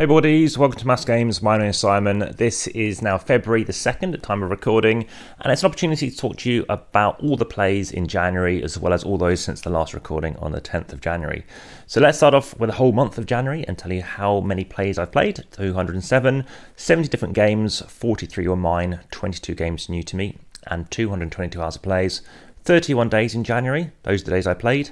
Hey boardies, welcome to AmassGames. My name is Simon. This is now February the 2nd at time of recording, and it's an opportunity to talk to you about all the plays in January as well as all those since the last recording on the 10th of January. So let's start off with the whole month of January and tell you how many plays I've played. 207, 70 different games, 43 were mine, 22 games new to me, and 222 hours of plays. 31 days in January, those are the days I played.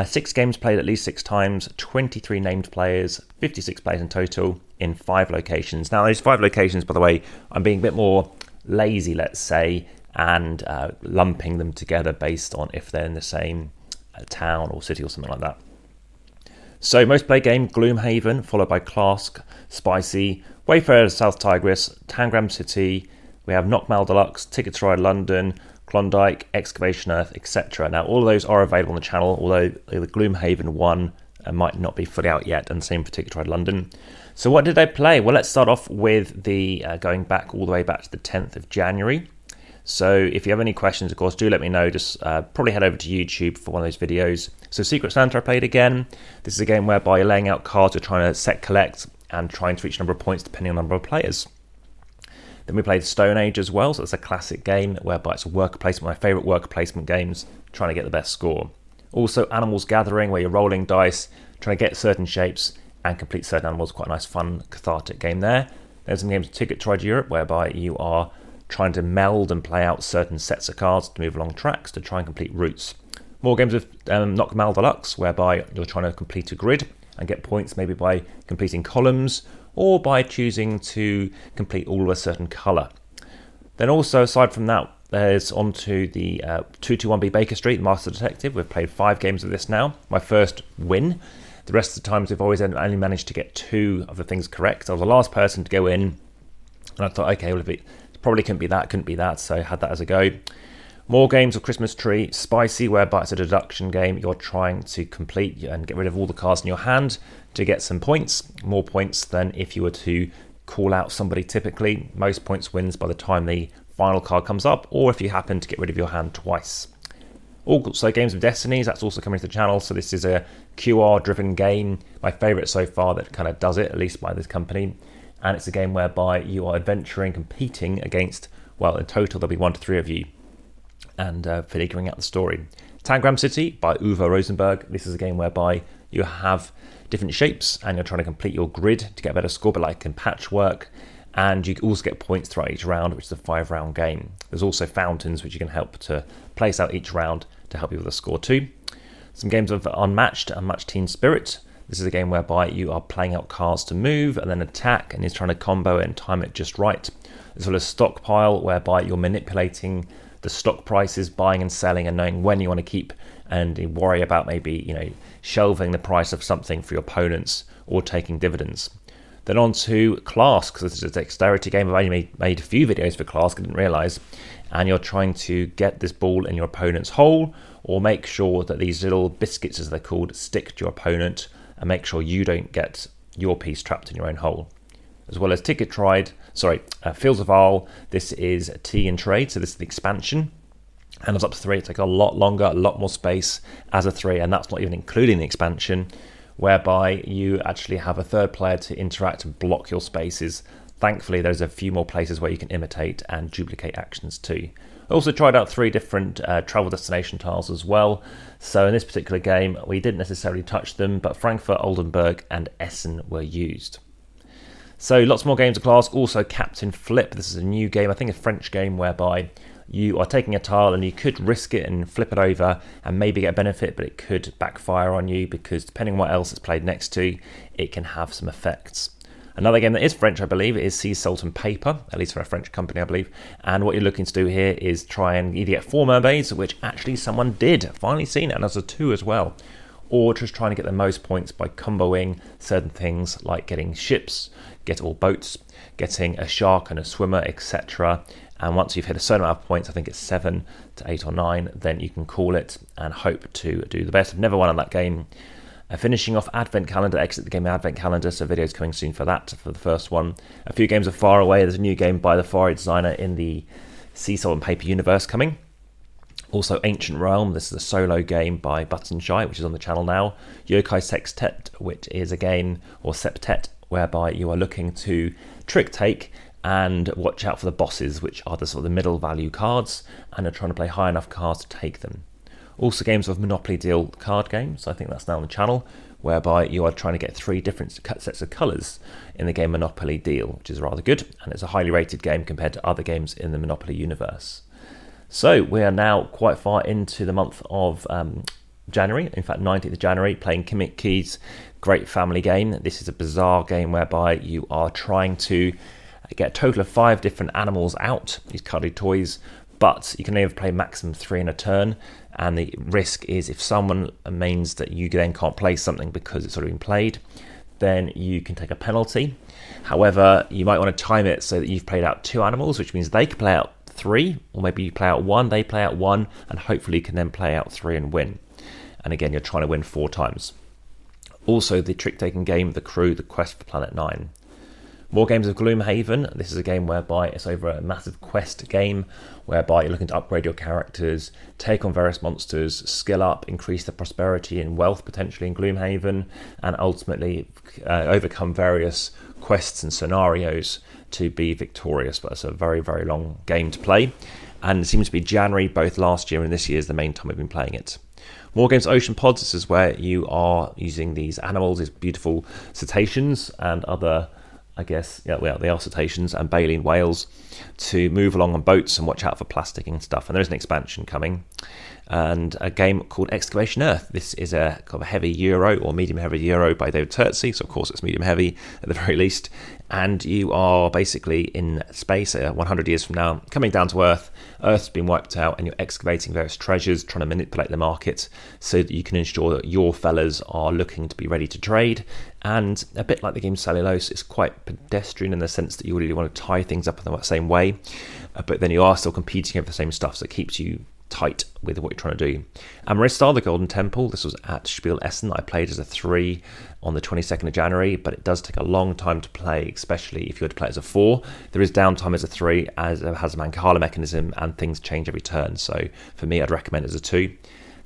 6 games played at least 6 times, 23 named players, 56 players in total in 5 locations. Now those 5 locations, by the way, I'm being a bit more lazy, let's say, and lumping them together based on if they're in the same town or city or something like that. So most played game, Gloomhaven, followed by Clask, Spicy, Wayfarer South Tigris, Tangram City, we have Knockmal Deluxe, Ticket to Ride London, Klondike, Excavation Earth, etc. Now, all of those are available on the channel, although the Gloomhaven one might not be fully out yet, and the same for Ticket to Ride London. So what did I play? Well, let's start off with the going back all the way back to the 10th of January. So if you have any questions, of course, do let me know. Just probably head over to YouTube for one of those videos. So Secret Santa I played again. This is a game whereby you're laying out cards, you're trying to set collect, and trying to reach a number of points depending on the number of players. Then we played Stone Age as well, so it's a classic game whereby it's a worker placement, my favourite worker placement games, trying to get the best score. Also Animals Gathering, where you're rolling dice, trying to get certain shapes and complete certain animals, quite a nice fun cathartic game there. There's some games of Ticket to Ride Europe, whereby you are trying to meld and play out certain sets of cards to move along tracks to try and complete routes. More games of Knockmal Deluxe, whereby you're trying to complete a grid and get points maybe by completing columns, or by choosing to complete all of a certain colour. Then also, aside from that, there's on to the 221B Baker Street, Master Detective. We've played 5 games of this now. My first win. The rest of the times we've always only managed to get 2 of the things correct. I was the last person to go in, and I thought, okay, well, if it probably couldn't be that, so I had that as a go. More games of Christmas Tree, Spicy, whereby it's a deduction game. You're trying to complete and get rid of all the cards in your hand to get some points, more points than if you were to call out somebody typically. Most points wins by the time the final card comes up, or if you happen to get rid of your hand twice. Also Games of Destinies, that's also coming to the channel, so this is a QR driven game, my favourite so far that kind of does it, at least by this company. And it's a game whereby you are adventuring, competing against, well, in total there'll be 1 to 3 of you, and figuring out the story. Tangram City by Uwe Rosenberg. This is a game whereby you have different shapes and you're trying to complete your grid to get a better score, but like in patchwork, and you also get points throughout each round, which is a 5-round game. There's also fountains which you can help to place out each round to help you with the score too. Some games of Unmatched Team Spirit. This is a game whereby you are playing out cards to move and then attack, and you're trying to combo it and time it just right. As well as Stockpile, whereby you're manipulating the stock prices, buying and selling, and knowing when you want to keep, and you worry about maybe shelving the price of something for your opponents or taking dividends. Then on to Clask, because this is a dexterity game. I've only made a few videos for Clask, I didn't realise. And you're trying to get this ball in your opponent's hole, or make sure that these little biscuits, as they're called, stick to your opponent, and make sure you don't get your piece trapped in your own hole. As well as Fields of Isle. This is Tea and Trade, so this is the expansion. And it's up to 3, it takes a lot longer, a lot more space as a 3, and that's not even including the expansion, whereby you actually have a third player to interact and block your spaces. Thankfully, there's a few more places where you can imitate and duplicate actions too. I also tried out 3 different travel destination tiles as well. So in this particular game, we didn't necessarily touch them, but Frankfurt, Oldenburg, and Essen were used. So lots more games of Clask. Also Captain Flip. This is a new game, I think a French game, whereby you are taking a tile and you could risk it and flip it over and maybe get a benefit, but it could backfire on you because depending on what else it's played next to, it can have some effects. Another game that is French, I believe, is Sea, Salt and Paper, at least for a French company, I believe. And what you're looking to do here is try and either get 4 mermaids, which actually someone did, finally seen it, and there's a 2 as well. Or just trying to get the most points by comboing certain things like getting ships, boats, getting a shark and a swimmer, etc. And once you've hit a certain amount of points, I think it's 7 to 8 or 9, then you can call it and hope to do the best. I've never won on that game. Finishing off Advent Calendar, exit the game Advent Calendar, so videos coming soon for that, for the first one. A few games of Far Away. There's a new game by the Far Away designer in the Sea, Salt and Paper universe coming. Also Ancient Realm, this is a solo game by Button Shy, which is on the channel now. Yokai Sextet, which is again, or Septet, whereby you are looking to trick take and watch out for the bosses, which are the sort of the middle value cards, and are trying to play high enough cards to take them. Also games of Monopoly Deal card games, I think that's now on the channel, whereby you are trying to get 3 different sets of colours in the game Monopoly Deal, which is rather good, and it's a highly rated game compared to other games in the Monopoly universe. So we are now quite far into the month of January, in fact 19th of January, playing Gimmick Keys, great family game. This is a bizarre game whereby you are trying to get a total of 5 different animals out, these cuddly toys, but you can only play maximum 3 in a turn, and the risk is if someone means that you then can't play something because it's already been played, then you can take a penalty. However, you might want to time it so that you've played out 2 animals, which means they can play out 3, or maybe you play out 1, they play out 1, and hopefully you can then play out 3 and win. And again, you're trying to win 4 times. Also, the trick-taking game, The Crew, The Quest for Planet 9. More games of Gloomhaven. This is a game whereby it's over a massive quest game, whereby you're looking to upgrade your characters, take on various monsters, skill up, increase the prosperity and wealth potentially in Gloomhaven, and ultimately overcome various quests and scenarios to be victorious. But it's a very, very long game to play, and it seems to be January, both last year and this year is the main time we've been playing it. More games, Ocean Pods. This is where you are using these animals, these beautiful cetaceans and other, I guess, yeah, well, they are cetaceans and baleen whales, to move along on boats and watch out for plastic and stuff. And there is an expansion coming. And a game called Excavation Earth. This is a kind of a heavy Euro or medium heavy Euro by David Turtsey, so of course it's medium heavy at the very least. And you are basically in space 100 years from now, coming down to Earth. Earth's been wiped out, and you're excavating various treasures, trying to manipulate the market so that you can ensure that your fellas are looking to be ready to trade. And a bit like the game Cellulose, it's quite pedestrian in the sense that you really want to tie things up in the same way, but then you are still competing over the same stuff, so it keeps you tight with what you're trying to do. Amaristar, the Golden Temple. This was at Spiel.digital. I played as a 3 on the 22nd of January, but it does take a long time to play, especially if you were to play as a 4. There is downtime as a 3, as it has a Mancala mechanism, and things change every turn. So for me, I'd recommend it as a 2.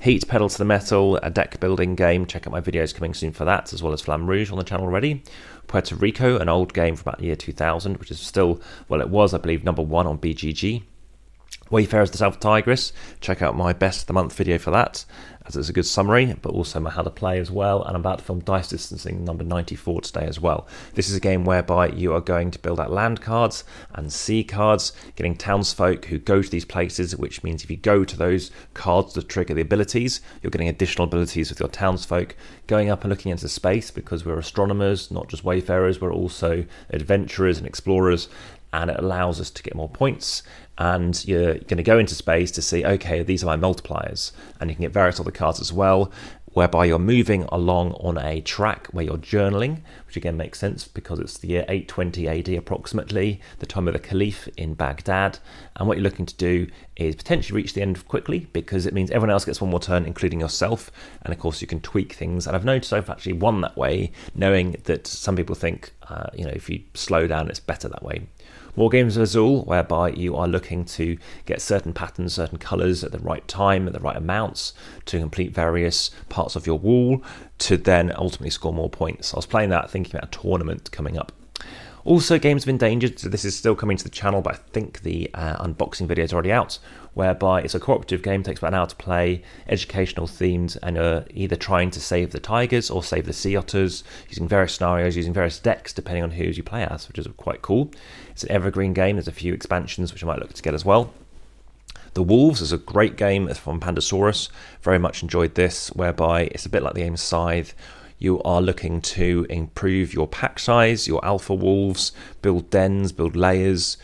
Heat, Pedal to the Metal, a deck building game. Check out my videos coming soon for that, as well as Flamme Rouge on the channel already. Puerto Rico, an old game from about the year 2000, which is still, well, it was, I believe, number 1 on BGG. Wayfarers the South Tigris, check out my best of the month video for that, as it's a good summary, but also my how to play as well, and I'm about to film Dice Distancing number 94 today as well. This is a game whereby you are going to build out land cards and sea cards, getting townsfolk who go to these places, which means if you go to those cards to trigger the abilities, you're getting additional abilities with your townsfolk, going up and looking into space, because we're astronomers, not just wayfarers, we're also adventurers and explorers, and it allows us to get more points. And you're going to go into space to see, okay, these are my multipliers, and you can get various other cards as well, whereby you're moving along on a track where you're journaling, which again makes sense because it's the year 820 AD approximately, the time of the Caliph in Baghdad. And what you're looking to do is potentially reach the end quickly, because it means everyone else gets one more turn, including yourself. And of course you can tweak things, and I've noticed I've actually won that way, knowing that some people think if you slow down it's better that way. More games of Azul, whereby you are looking to get certain patterns, certain colours at the right time, at the right amounts, to complete various parts of your wall, to then ultimately score more points. I was playing that thinking about a tournament coming up. Also, Games of Endangered, so this is still coming to the channel, but I think the unboxing video is already out, whereby it's a cooperative game, takes about an hour to play, educational themed, and either trying to save the tigers or save the sea otters, using various scenarios, using various decks, depending on who you play as, which is quite cool. It's an evergreen game, there's a few expansions which I might look to get as well. The Wolves is a great game, it's from Pandasaurus, very much enjoyed this, whereby it's a bit like the game Scythe. You are looking to improve your pack size, your alpha wolves, build dens, build layers,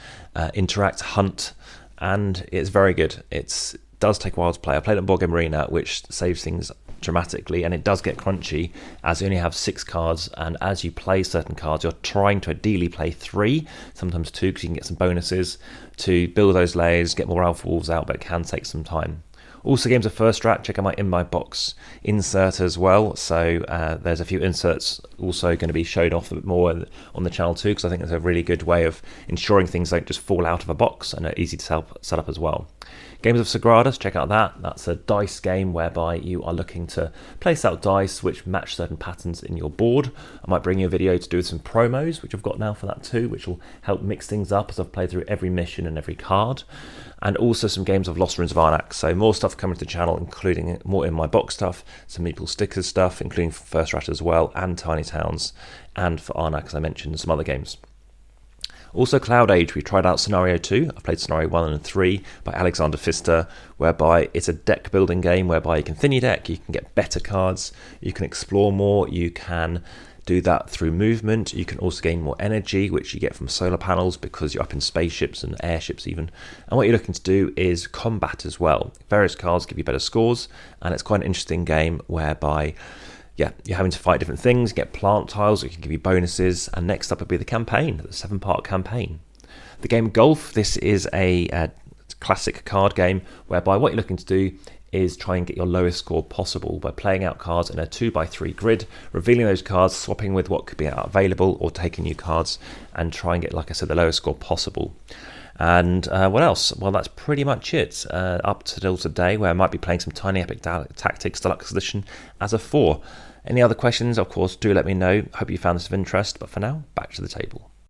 interact, hunt, and it's very good. It does take a while to play. I played it on boardgamearena, which saves things dramatically, and it does get crunchy as you only have 6 cards, and as you play certain cards you're trying to ideally play 3, sometimes 2, because you can get some bonuses to build those layers, get more alpha wolves out, but it can take some time. Also, games of First Strat, check out my In My Box insert as well. So there's a few inserts also going to be showed off a bit more on the channel too, because I think it's a really good way of ensuring things don't just fall out of a box and are easy to set up as well. Games of Sagradas, check out that. That's a dice game whereby you are looking to place out dice which match certain patterns in your board. I might bring you a video to do some promos, which I've got now for that too, which will help mix things up as I've played through every mission and every card. And also some games of Lost Ruins of Arnak. So more stuff coming to the channel, including more In My Box stuff, some Meeple Stickers stuff, including for First Rat as well, and Tiny Towns, and for Arnak, as I mentioned, and some other games. Also Cloud Age, we tried out Scenario 2. I've played Scenario 1 and 3 by Alexander Pfister, whereby it's a deck building game whereby you can thin your deck, you can get better cards, you can explore more, you can do that through movement, you can also gain more energy, which you get from solar panels because you're up in spaceships and airships even. And what you're looking to do is combat as well. Various cards give you better scores, and it's quite an interesting game whereby you're having to fight different things, get plant tiles that can give you bonuses, and next up would be the campaign, the 7-part campaign. The game Golf, this is a classic card game whereby what you're looking to do is try and get your lowest score possible by playing out cards in a 2x3 grid, revealing those cards, swapping with what could be available, or taking new cards, and try and get, like I said, the lowest score possible. And what else? Well, that's pretty much it up till today, where I might be playing some Tiny Epic Tactics Deluxe Edition as a 4. Any other questions, of course, do let me know. Hope you found this of interest, but for now, back to the table.